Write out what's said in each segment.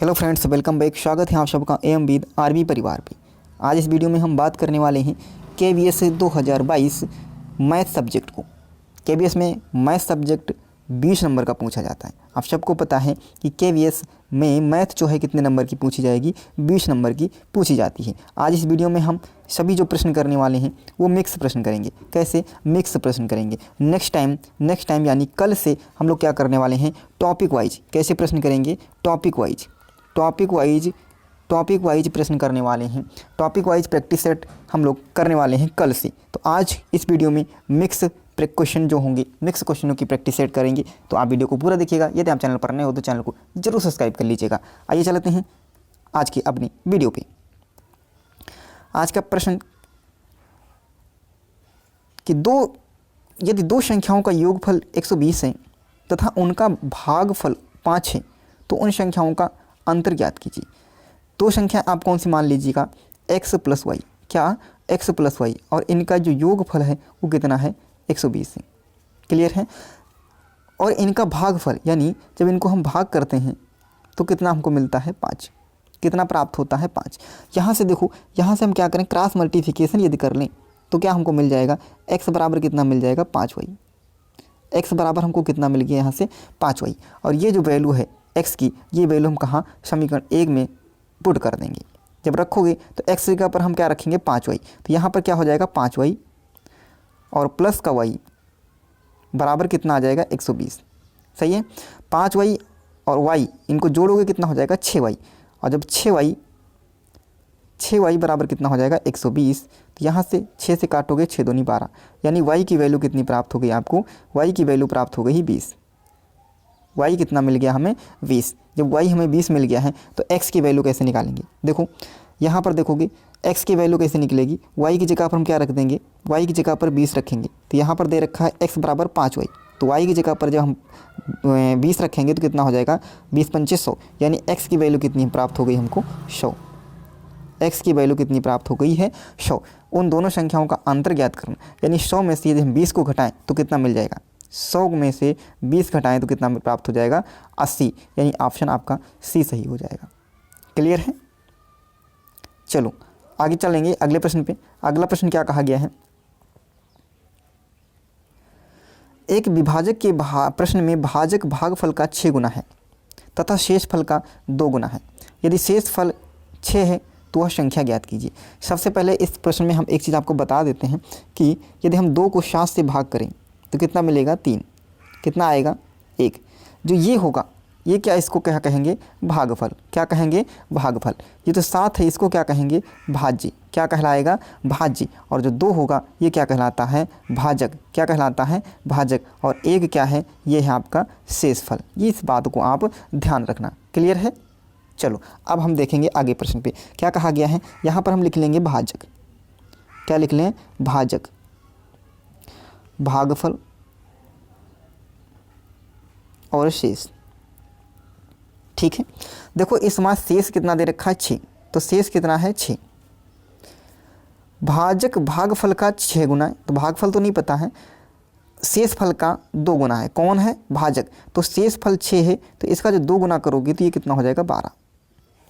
Hello friends, welcome back. स्वागत है आप सबका एएमविद आर्मी परिवार पे। आज इस वीडियो में हम बात करने वाले हैं केवीएस 2022 मैथ सब्जेक्ट को। केवीएस में मैथ सब्जेक्ट 20 नंबर का पूछा जाता है। आप सबको पता है कि केवीएस में मैथ जो है कितने नंबर की पूछी जाएगी, 20 नंबर की पूछी जाती है। आज इस वीडियो में हम सभी जो प्रश्न करने वाले हैं वो मिक्स प्रश्न करेंगे। कैसे मिक्स प्रश्न करेंगे? नेक्स्ट टाइम यानी कल से हम लोग क्या करने वाले हैं, टॉपिक वाइज कैसे प्रश्न करेंगे, टॉपिक वाइज प्रश्न करने वाले हैं। टॉपिक वाइज प्रैक्टिस सेट हम लोग करने वाले हैं कल से। तो आज इस वीडियो में मिक्स क्वेश्चन जो होंगे, मिक्स क्वेश्चनों की प्रैक्टिस सेट करेंगे। तो आप वीडियो को पूरा देखिएगा। यदि आप चैनल पर नए हो तो चैनल को जरूर सब्सक्राइब कर लीजिएगा। आइए चलते हैं आज की अपनी वीडियो पे। आज का प्रश्न कि यदि दो संख्याओं का योगफल 120 है तथा उनका भागफल 5 है तो उन संख्याओं का अंतर ज्ञात कीजिए। दो संख्या आप कौन सी मान लीजिएगा, x प्लस वाई। क्या? x प्लस वाई, और इनका जो योगफल है वो कितना है, 120 है। क्लियर है? और इनका भागफल यानी जब इनको हम भाग करते हैं तो कितना हमको मिलता है, 5। कितना प्राप्त होता है, 5। यहाँ से देखो, यहाँ से हम क्या करें, क्रॉस मल्टीप्लिकेशन यदि कर लें तो क्या हमको मिल जाएगा, x बराबर कितना मिल जाएगा, 5y। x बराबर हमको कितना मिल गया यहाँ से, 5y। और ये जो वैल्यू है x की, ये वैल्यू हम कहाँ, समीकरण 1 में पुट कर देंगे। जब रखोगे तो x की जगह पर हम क्या रखेंगे, 5y। तो यहाँ पर क्या हो जाएगा, 5y और प्लस का y बराबर कितना आ जाएगा, 120। सही है? 5y और y इनको जोड़ोगे कितना हो जाएगा, 6y। और जब 6y बराबर कितना हो जाएगा, 120। तो यहाँ से 6 से काटोगे, 6 दूनी 12, यानी y की वैल्यू कितनी प्राप्त हो गई आपको, y की वैल्यू प्राप्त हो गई 20। y कितना मिल गया हमें, 20। जब y हमें 20 मिल गया है तो x की वैल्यू कैसे निकालेंगे? देखो यहाँ पर देखोगे x की वैल्यू कैसे निकलेगी, y की जगह पर हम क्या रख देंगे, y की जगह पर 20 रखेंगे। तो यहाँ पर दे रखा है x बराबर 5y, तो y की जगह पर जब हम 20 रखेंगे तो कितना हो जाएगा, 20 पंचे 100, यानी x की वैल्यू कितनी प्राप्त हो गई हमको, 100। x की वैल्यू कितनी प्राप्त हो गई है, 100। उन दोनों संख्याओं का अंतर ज्ञात करना, यानी 100 में से यदि हम 20 को घटाएं तो कितना मिल जाएगा, 100 में से 20 घटाएं तो कितना प्राप्त हो जाएगा, 80। यानी ऑप्शन आपका सी सही हो जाएगा। क्लियर है? चलो आगे चलेंगे अगले प्रश्न पे। अगला प्रश्न क्या कहा गया है, एक विभाजक के प्रश्न में भाजक भागफल का 6 गुना है तथा शेष फल का 2 गुना है। यदि शेष फल 6 है तो वह संख्या ज्ञात कीजिए। सबसे पहले इस प्रश्न में हम एक चीज़ आपको बता देते हैं कि यदि हम 2 को 7 से भाग करें तो कितना मिलेगा, 3। कितना आएगा, 1। जो ये होगा, ये क्या, इसको क्या कहेंगे, भागफल। क्या कहेंगे, भागफल। ये तो 7 है, इसको क्या कहेंगे, भाज्य। क्या कहलाएगा, भाज्य। और जो 2 होगा ये क्या कहलाता है, भाजक। क्या कहलाता है, भाजक। और 1 क्या है, ये है आपका शेषफल। ये इस बात को आप ध्यान रखना। क्लियर है? चलो अब हम देखेंगे आगे प्रश्न पे क्या कहा गया है। यहाँ पर हम लिख लेंगे भाजक। क्या लिख लें, भाजक, भागफल और शेष। ठीक है? देखो इसमें शेष कितना दे रखा है, 6। तो शेष कितना है, 6। भाजक भागफल का 6 गुना है, तो भागफल तो नहीं पता है, शेष फल का 2 गुना है। कौन है, भाजक। तो शेष फल 6 है, तो इसका जो 2 गुना करोगे तो ये कितना हो जाएगा, 12।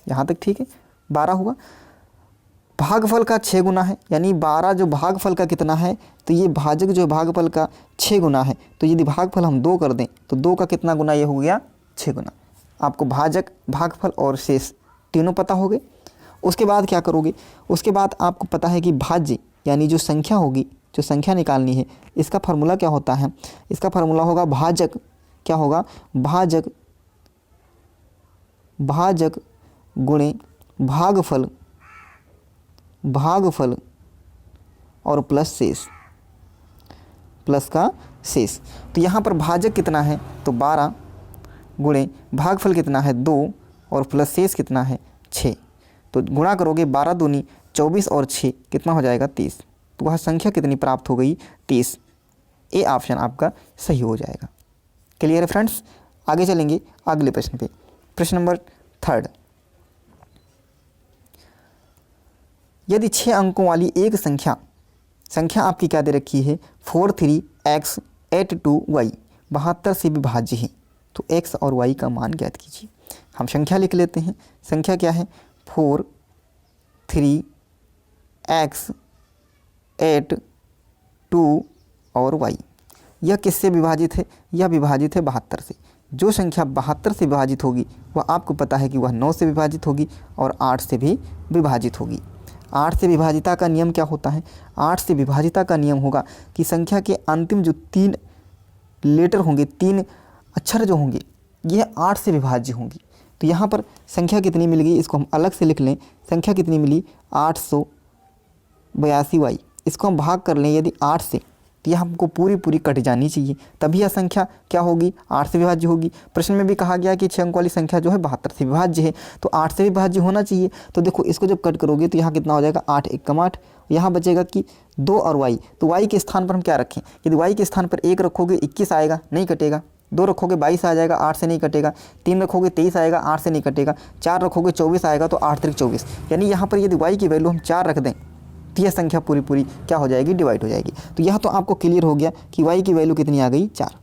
यहाँ तक ठीक है, 12 हुआ। भागफल का 6 गुना है, यानी 12 जो भागफल का कितना है, तो ये भाजक जो भागफल का 6 गुना है। तो यदि भागफल हम 2 कर दें तो 2 का कितना गुना, ये हो गया 6 गुना। आपको भाजक, भागफल और शेष तीनों पता हो गए। उसके बाद क्या करोगे, उसके बाद आपको पता है कि भाज्य यानी जो संख्या होगी, जो संख्या निकालनी है, इसका फार्मूला क्या होता है, इसका फार्मूला होगा भाजक। क्या होगा, भाजक, भाजक गुणे भागफल, भागफल और प्लस शेष, प्लस का शेष। तो यहाँ पर भाजक कितना है, तो 12 गुणे भागफल कितना है, 2 और प्लस शेष कितना है, 6। तो गुणा करोगे 12 दूनी 24 और 6 कितना हो जाएगा, 30। तो वह संख्या कितनी प्राप्त हो गई, 30। ए ऑप्शन आपका सही हो जाएगा। क्लियर है फ्रेंड्स? आगे चलेंगे अगले प्रश्न पे। प्रश्न नंबर 3। यदि 6 अंकों वाली एक संख्या आपकी क्या दे रखी है, 43x 82y 72 से विभाज्य है तो x और y का मान ज्ञात कीजिए। हम संख्या लिख लेते हैं। संख्या क्या है? 4 3 x 8 2 और y। यह किससे विभाजित है? यह विभाजित है 72 से। जो संख्या 72 से विभाजित होगी वह आपको पता है कि वह 9 से विभाजित होगी और 8 से भी विभाजित होगी। 8 से विभाजिता का नियम क्या होता है? 8 से विभाजिता का नियम होगा कि संख्या के अंतिम जो 3 लेटर होंगे, 3 अक्षर जो होंगे, यह 8 से विभाज्य होंगी। तो यहाँ पर संख्या कितनी मिल गई, इसको हम अलग से लिख लें। संख्या कितनी मिली? 882y। इसको हम भाग कर लें यदि 8 से, तो यह हमको पूरी कट जानी चाहिए, तभी यह संख्या क्या होगी? 8 से विभाज्य होगी। प्रश्न में भी कहा गया कि 6 अंक वाली संख्या जो है 72 से विभाज्य है, तो 8 से विभाज्य होना चाहिए। तो देखो इसको जब कट करोगे तो यहाँ कितना हो जाएगा? 8 1 कम 8। यहाँ बचेगा कि 2 और y। तो y के स्थान पर हम क्या रखें? यदि y के स्थान पर 1 रखोगे 21 आएगा, नहीं कटेगा। 2 रखोगे 22 आ जाएगा, 8 से नहीं कटेगा। 3 रखोगे 23 आएगा, 8 से नहीं कटेगा। 4 रखोगे 24 आएगा, तो 8 3 24। यानी यहाँ पर यदि y की वैल्यू हम 4 रख दें तो यह संख्या पूरी क्या हो जाएगी? डिवाइड हो जाएगी। तो यह तो आपको क्लियर हो गया कि y की वैल्यू कितनी आ गई? 4।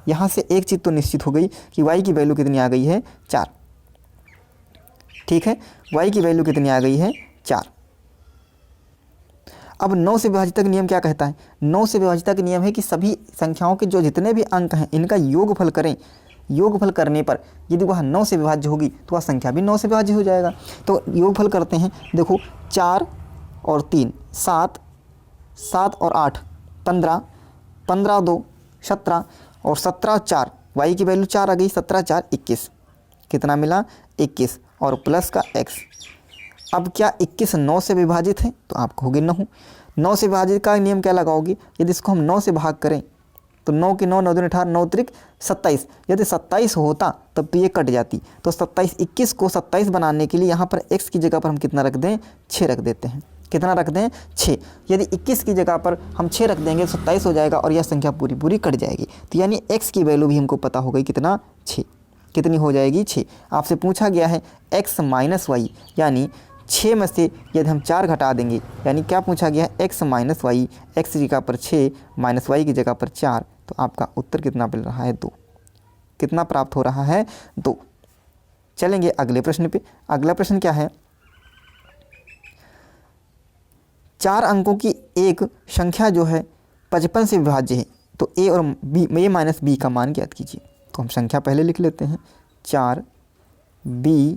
यहाँ से एक चीज़ तो निश्चित हो गई कि y की वैल्यू कितनी आ गई है? 4। ठीक है, y की वैल्यू कितनी आ गई है? 4। अब 9 से विभाजित का नियम क्या कहता है? 9 से विभाजित का नियम है कि सभी संख्याओं के जो जितने भी अंक हैं इनका योगफल करें। योगफल करने पर यदि वह 9 से विभाज्य होगी तो वह संख्या भी 9 से विभाज्य हो जाएगा। तो योगफल करते हैं। देखो 4 और 3 7, 7 और 8 15, 15 2 17 और 17 और 4, y की वैल्यू 4 आ गई। 17 4 21, कितना मिला? 21 और प्लस का x। अब क्या 21 9 से विभाजित है? तो आप कहोगे 9। 9 से विभाजित का नियम क्या लगाओगे? यदि इसको हम 9 से भाग करें तो 9 के 9 9 दूनी 18, 9 त्रिक 27। यदि 27 होता तब तो ये कट जाती। तो 27 21 को 27 बनाने के लिए यहाँ पर x की जगह पर हम कितना रख दें? 6 रख देते हैं। कितना रख दें? 6। यदि 21 की जगह पर हम 6 रख देंगे तो 27 हो जाएगा और यह संख्या पूरी कट जाएगी। तो यानी x की वैल्यू भी हमको पता हो गई कितना? 6। कितनी हो जाएगी? 6। आपसे पूछा गया है x माइनस वाई, यानी 6 में से यदि हम 4 घटा देंगे, यानी क्या पूछा गया है? x माइनस वाई, एक्स की जगह पर 6 माइनस वाई की जगह पर 4। तो आपका उत्तर कितना मिल रहा है? 2। कितना प्राप्त हो रहा है? 2। चलेंगे अगले प्रश्न पे। अगला प्रश्न क्या है? 4 अंकों की एक संख्या जो है 55 से विभाज्य है, तो a और b, a माइनस b का मान ज्ञात कीजिए। तो हम संख्या पहले लिख लेते हैं। 4 b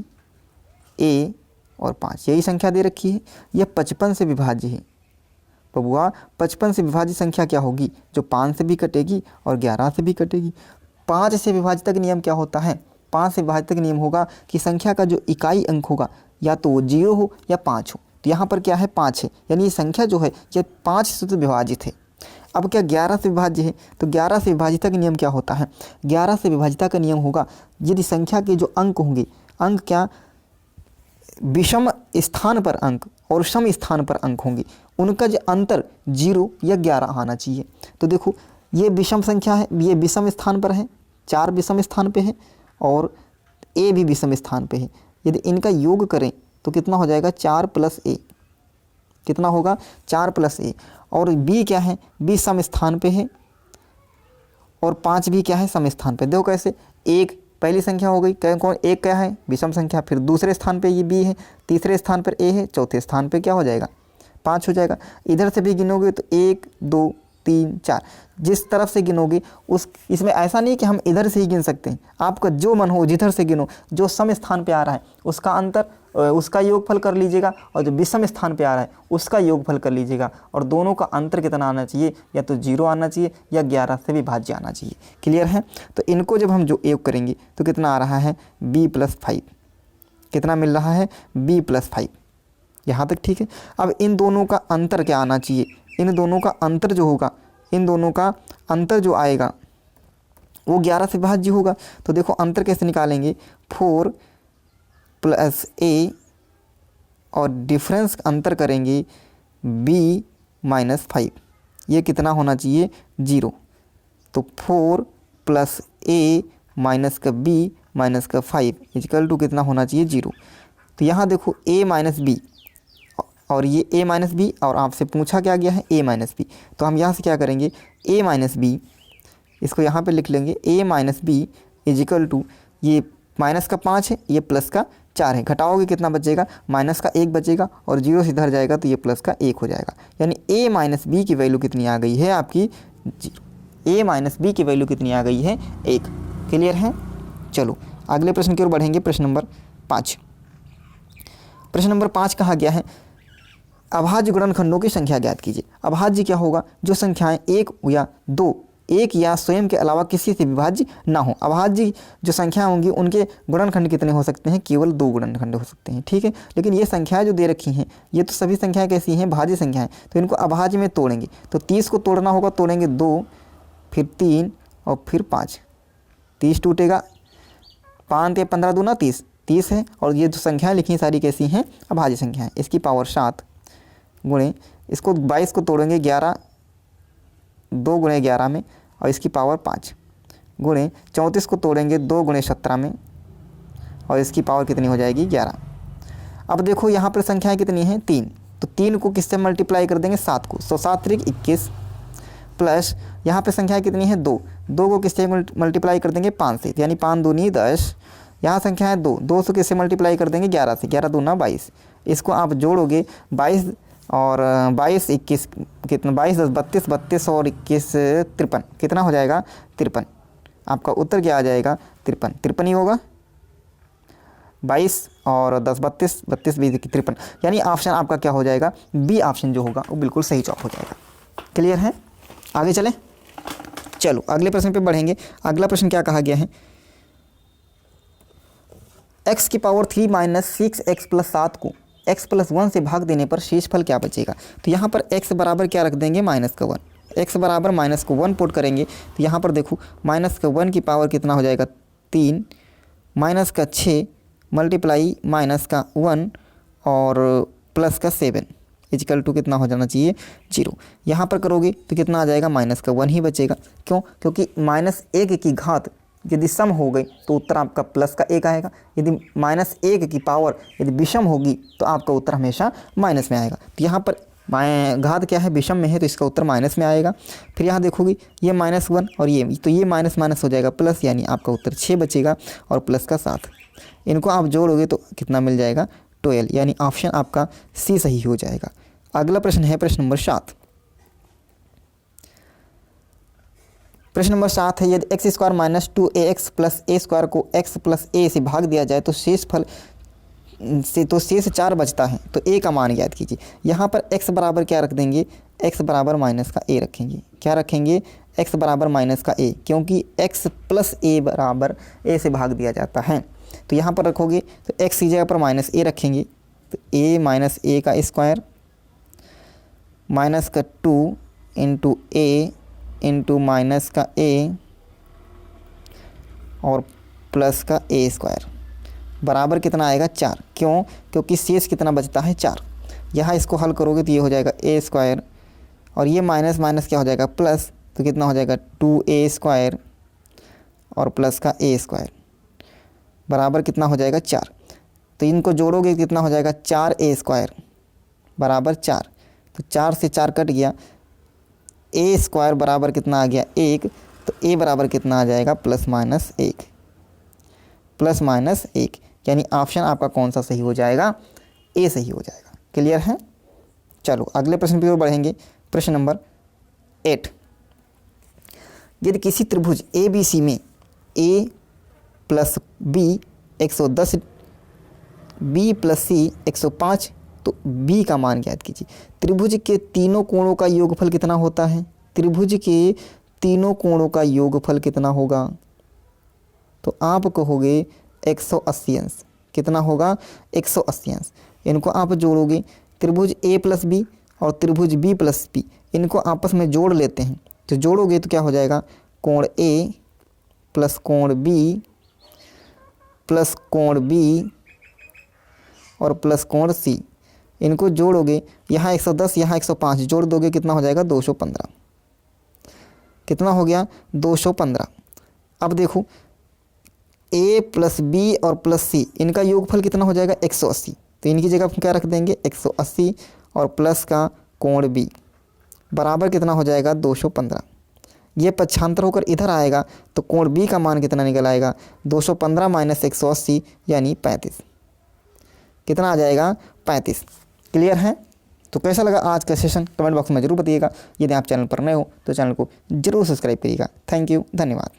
a और 5, यही संख्या दे रखी है। यह 55 से विभाज्य है। बबुआ 55 से विभाज्य संख्या क्या होगी? जो 5 से भी कटेगी और 11 से भी कटेगी। 5 से विभाजित का नियम क्या होता है? 5 से विभाजित का नियम होगा कि संख्या का जो इकाई अंक होगा या तो वो 0 हो या 5 हो। तो यहाँ पर क्या है? 5 है, यानी ये संख्या जो है यह 5 से तो विभाजित है। अब क्या 11 से विभाज्य है? तो 11 से विभाजिता का नियम क्या होता है? 11 से विभाजिता का नियम होगा यदि संख्या के जो अंक होंगे, अंक क्या विषम स्थान पर अंक और सम स्थान पर अंक होंगे, उनका जो अंतर 0 या 11 आना चाहिए। तो देखो ये विषम संख्या है, ये विषम स्थान पर है, 4 विषम स्थान पे है और a भी विषम स्थान पे है। यदि इनका योग करें तो कितना हो जाएगा? 4 प्लस a। कितना होगा? 4 प्लस a। और b क्या है? b सम स्थान पे है और 5 भी क्या है? सम स्थान पे। देखो कैसे, 1 पहली संख्या हो गई, कौन? 1 क्या है? विषम संख्या। फिर दूसरे स्थान पे ये b है, तीसरे स्थान पर a है, चौथे स्थान पे क्या हो जाएगा? 5 हो जाएगा। इधर से भी गिनोगे तो 1 2 3 4, जिस तरफ से गिनोगे उस, इसमें ऐसा नहीं कि हम इधर से ही गिन सकते हैं। आपका जो मन हो जिधर से गिनो, जो सम स्थान पे आ रहा है उसका अंतर, उसका योगफल कर लीजिएगा, और जो विषम स्थान पे आ रहा है उसका योगफल कर लीजिएगा। और दोनों का अंतर कितना आना चाहिए? या तो 0 आना चाहिए या 11 से विभाज्य आना चाहिए। क्लियर है? तो इनको जब हम जो योग करेंगे तो कितना आ रहा है? b + 5। कितना मिल रहा है? b + 5। यहाँ तक ठीक है। अब इन दोनों का अंतर क्या आना चाहिए? इन दोनों का अंतर जो होगा, इन दोनों का अंतर जो आएगा वो 11 से विभाज्य होगा। तो देखो अंतर कैसे निकालेंगे? 4 + a और डिफरेंस अंतर करेंगे b - 5। ये कितना होना चाहिए? 0। तो 4 + a माइनस का b माइनस का 5 = कितना होना चाहिए? 0। तो यहाँ देखो a - b और ये a - b, और आपसे पूछा क्या गया है? a - b। तो हम यहाँ से क्या करेंगे? a - b, इसको यहाँ पे लिख लेंगे। a - b = ये माइनस का 5 है, ये प्लस का 4 है। घटाओगे कितना बचेगा, माइनस का 1 बचेगा और 0 से इधर जाएगा तो ये प्लस का 1 हो जाएगा। यानी a माइनस बी की वैल्यू कितनी आ गई है आपकी 0। a माइनस बी की वैल्यू कितनी आ गई है 1। क्लियर है। चलो अगले प्रश्न की ओर बढ़ेंगे। प्रश्न नंबर 5। प्रश्न नंबर 5 कहा गया है अभाज्य गुणनखंडों की संख्या ज्ञात कीजिए। अभाज्य क्या होगा, जो संख्याएं 1 या 2, एक या स्वयं के अलावा किसी से विभाज्य ना हो। अभाज्य जो संख्या होंगी उनके गुणनखंड कितने हो सकते हैं, केवल 2 गुणनखंड हो सकते हैं। ठीक है, लेकिन ये संख्याएं जो दे रखी हैं ये तो सभी संख्याएं कैसी हैं, भाज्य संख्याएं, तो इनको अभाज्य में तोड़ेंगे तो 30 को तोड़ना होगा, तोड़ेंगे 2 फिर 3 और फिर 5, 30 टूटेगा, 5 या 15 दूना 30, 30 है। और ये जो संख्याएँ लिखी सारी कैसी हैं, अभाज्य संख्याएँ। इसकी पावर 7 गुणे इसको 22 को तोड़ेंगे 11, 2 गुणे 11 में, और इसकी पावर 5 गुणे 34 को तोड़ेंगे 2 गुणे 17 में, और इसकी पावर कितनी हो जाएगी 11। अब देखो यहाँ पर संख्याएं कितनी हैं 3, तो 3 को किससे मल्टीप्लाई कर देंगे 7 को, 7 त्रिक 21 प्लस यहाँ पर संख्याएं कितनी है 2, 2 को किससे मल्टीप्लाई कर देंगे 5 से, यानी 5 दूनी 10। यहाँ संख्या है 2, 2 से किससे मल्टीप्लाई कर देंगे 11 से, 11 दूना 22। इसको आप जोड़ोगे 22 और 22 21 कितना, 22 10 32, 32 और 21 53, कितना हो जाएगा 53। आपका उत्तर क्या आ जाएगा 53, 53 ही होगा। 22 और 10 32, 32 20 53, यानी ऑप्शन आपका क्या हो जाएगा, बी ऑप्शन जो होगा वो बिल्कुल सही जवाब हो जाएगा। क्लियर है। आगे चलें। चलो अगले प्रश्न पे बढ़ेंगे। अगला प्रश्न क्या कहा गया है, x की पावर 3 माइनस 6x प्लस 7 को x प्लस 1 से भाग देने पर शेषफल क्या बचेगा। तो यहाँ पर x बराबर क्या रख देंगे, माइनस का 1, x बराबर माइनस को 1 पुट करेंगे तो यहाँ पर देखो माइनस का 1 की पावर कितना हो जाएगा 3, माइनस का 6 मल्टीप्लाई माइनस का 1 और प्लस का 7 इजिकल टू कितना हो जाना चाहिए 0। यहाँ पर करोगे तो कितना आ जाएगा, माइनस का 1 ही बचेगा। क्यों, क्योंकि -1 की घात यदि सम हो गई तो उत्तर आपका प्लस का 1 आएगा। यदि -1 की पावर यदि विषम होगी तो आपका उत्तर हमेशा माइनस में आएगा। तो यहाँ पर घात क्या है, विषम में है, तो इसका उत्तर माइनस में आएगा। फिर यहाँ देखोगे ये -1 और ये, तो ये माइनस माइनस हो जाएगा प्लस, यानी आपका उत्तर 6 बचेगा और प्लस का 7। इनको आप जोड़ोगे तो कितना मिल जाएगा 12, यानी ऑप्शन आपका सी सही हो जाएगा। अगला प्रश्न है प्रश्न नंबर 7। प्रश्न नंबर 7 है यदि x² minus 2ax plus a square को x प्लस a से भाग दिया जाए तो शेषफल से तो शेष 4 बचता है, तो a का मान ज्ञात कीजिए। यहाँ पर x बराबर क्या रख देंगे, x बराबर माइनस का a रखेंगे। क्या रखेंगे, x बराबर माइनस का a, क्योंकि x प्लस a बराबर a से भाग दिया जाता है। तो यहाँ पर रखोगे तो x की जगह पर माइनस a रखेंगे, तो a माइनस a का स्क्वायर माइनस का 2 इंटू a इंटू माइनस का a और प्लस का a स्क्वायर बराबर कितना आएगा 4। क्यों, क्योंकि शेष कितना बचता है 4। यहाँ इसको हल करोगे तो ये हो जाएगा a स्क्वायर और ये माइनस माइनस क्या हो जाएगा प्लस, तो कितना हो जाएगा 2a स्क्वायर और प्लस का a स्क्वायर बराबर कितना हो जाएगा 4। तो इनको जोड़ोगे कितना हो जाएगा 4a स्क्वायर बराबर 4। तो 4 से 4 कट गया, a स्क्वायर बराबर कितना आ गया 1, तो a बराबर कितना आ जाएगा प्लस माइनस 1, प्लस माइनस 1, यानी ऑप्शन आपका कौन सा सही हो जाएगा, a सही हो जाएगा। क्लियर है। चलो अगले प्रश्न की ओर बढ़ेंगे। प्रश्न नंबर 8। यदि किसी त्रिभुज ABC में a plus b 110, b plus c 105, तो b का मान ज्ञात कीजिए। त्रिभुज के तीनों कोणों का योगफल कितना होता है, त्रिभुज के तीनों कोणों का योगफल कितना होगा, तो आप कहोगे 180 अंश। कितना होगा 180 अंश। इनको आप जोड़ोगे, त्रिभुज a प्लस बी और त्रिभुज b प्लस बी, इनको आपस में जोड़ लेते हैं। तो जोड़ोगे तो क्या हो जाएगा, कोण a प्लस कोण b प्लस कोण b और प्लस कोण c, इनको जोड़ोगे, यहाँ 110 यहाँ 105 जोड़ दोगे कितना हो जाएगा 215। कितना हो गया 215। अब देखो a प्लस b और प्लस c, इनका योगफल कितना हो जाएगा 180, तो इनकी जगह क्या रख देंगे 180 और प्लस का कोण b बराबर कितना हो जाएगा 215। ये पक्षांतर होकर इधर आएगा तो कोण बी का मान कितना निकल आएगा, 215 माइनस 180 यानी 35। कितना आ जाएगा, 35। क्लियर है। तो कैसा लगा आज का सेशन कमेंट बॉक्स में जरूर बताइएगा। यदि आप चैनल पर नए हो तो चैनल को जरूर सब्सक्राइब करिएगा। थैंक यू, धन्यवाद।